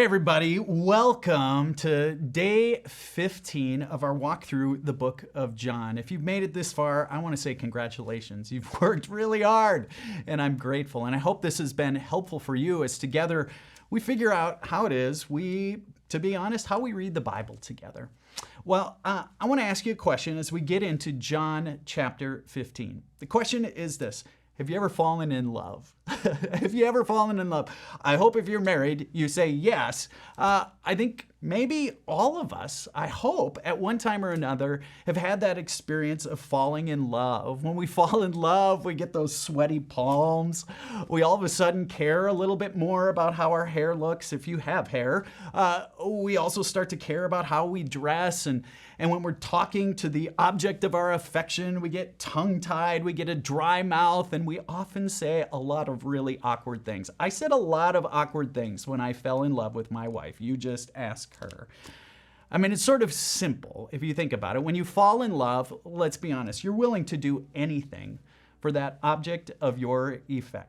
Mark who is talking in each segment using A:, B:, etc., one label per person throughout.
A: Hey everybody, welcome to day 15 of our walk through the book of John. If you've made it this far, I want to say congratulations. You've worked really hard and I'm grateful. And I hope this has been helpful for you as together we figure out how it is to be honest, how we read the Bible together. Well, I want to ask you a question as we get into John chapter 15. The question is this. Have you ever fallen in love? Have you ever fallen in love? I hope if you're married, you say yes. I think maybe all of us, I hope, at one time or another, have had that experience of falling in love. When we fall in love, we get those sweaty palms. We all of a sudden care a little bit more about how our hair looks, if you have hair. We also start to care about how we dress. And when we're talking to the object of our affection, we get tongue-tied, we get a dry mouth, and we often say a lot of really awkward things. I said a lot of awkward things when I fell in love with my wife. You just ask her. I mean, it's sort of simple if you think about it. When you fall in love, let's be honest, you're willing to do anything for that object of your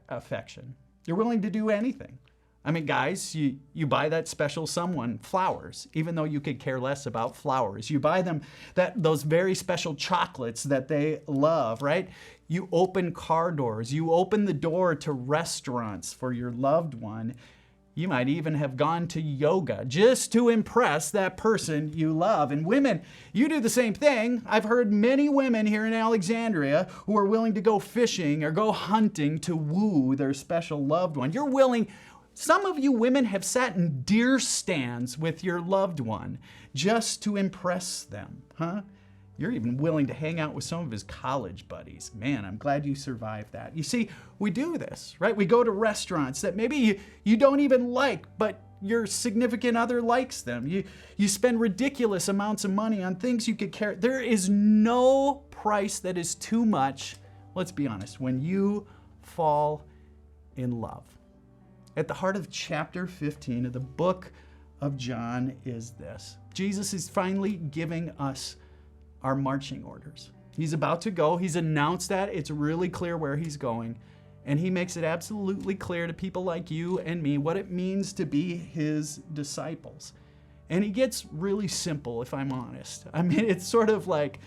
A: affection. You're willing to do anything. I mean, guys, you buy that special someone flowers, even though you could care less about flowers. You buy them those very special chocolates that they love, right? You open car doors. You open the door to restaurants for your loved one. You might even have gone to yoga just to impress that person you love. And women, you do the same thing. I've heard many women here in Alexandria who are willing to go fishing or go hunting to woo their special loved one. You're willing. Some of you women have sat in deer stands with your loved one just to impress them, huh? You're even willing to hang out with some of his college buddies. Man, I'm glad you survived that. You see, we do this, right? We go to restaurants that maybe you don't even like, but your significant other likes them. You spend ridiculous amounts of money on things you could care. There is no price that is too much, let's be honest, when you fall in love. At the heart of chapter 15 of the book of John is this. Jesus is finally giving us our marching orders. He's about to go. He's announced that. It's really clear where he's going. And he makes it absolutely clear to people like you and me what it means to be his disciples. And he gets really simple, if I'm honest. I mean, it's sort of like,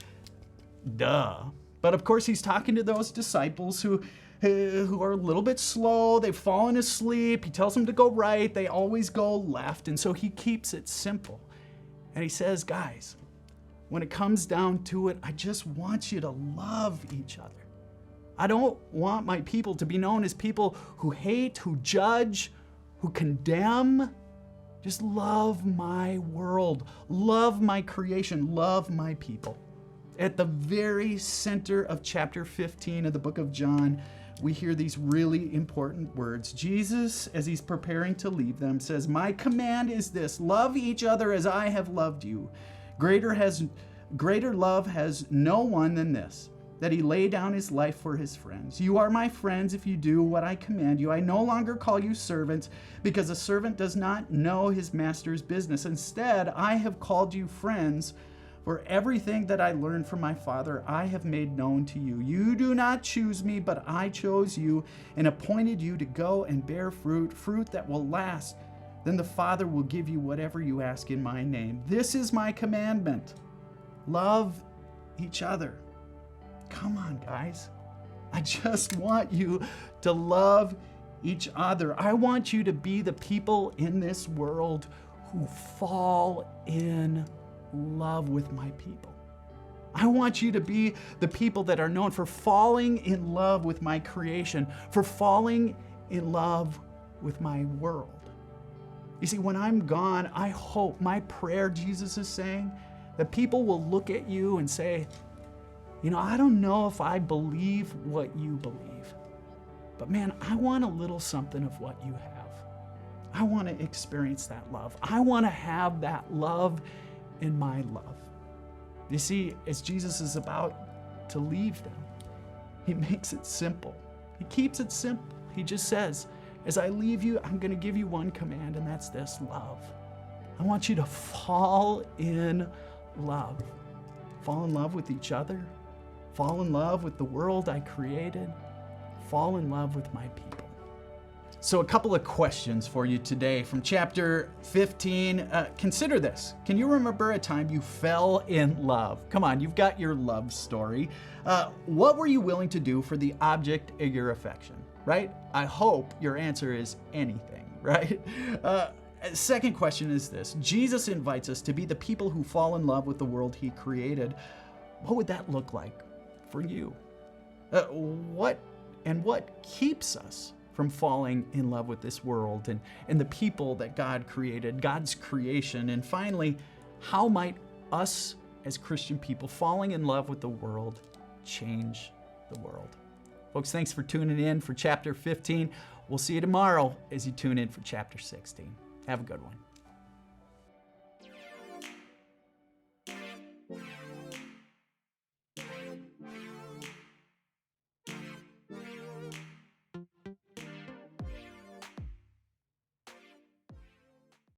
A: duh. But of course, he's talking to those disciples who are a little bit slow. They've fallen asleep. He tells them to go right. They always go left. And so he keeps it simple. And he says, guys, when it comes down to it, I just want you to love each other. I don't want my people to be known as people who hate, who judge, who condemn. Just love my world, love my creation, love my people. At the very center of chapter 15 of the book of John, we hear these really important words. Jesus, as he's preparing to leave them, says, "My command is this, love each other as I have loved you. Greater love has no one than this, that he lay down his life for his friends. You are my friends if you do what I command you. I no longer call you servants, because a servant does not know his master's business. Instead, I have called you friends, for everything that I learned from my Father, I have made known to you. You do not choose me, but I chose you and appointed you to go and bear fruit that will last. Then the Father will give you whatever you ask in my name. This is my commandment. Love each other." Come on, guys. I just want you to love each other. I want you to be the people in this world who fall in love with my people. I want you to be the people that are known for falling in love with my creation, for falling in love with my world. You see, when I'm gone, I hope, my prayer, Jesus is saying, that people will look at you and say, you know, I don't know if I believe what you believe, but man, I want a little something of what you have. I want to experience that love. I want to have that love in my love. You see, as Jesus is about to leave them, he makes it simple. He keeps it simple. He just says, as I leave you, I'm going to give you one command, and that's this: love. I want you to fall in love. Fall in love with each other. Fall in love with the world I created. Fall in love with my people. So a couple of questions for you today from chapter 15. Consider this. Can you remember a time you fell in love? Come on, you've got your love story. What were you willing to do for the object of your affection, right? I hope your answer is anything, right? Second question is this. Jesus invites us to be the people who fall in love with the world he created. What would that look like for you? What keeps us from falling in love with this world and the people that God created, God's creation? And finally, how might us as Christian people falling in love with the world change the world? Folks, thanks for tuning in for chapter 15. We'll see you tomorrow as you tune in for chapter 16. Have a good one.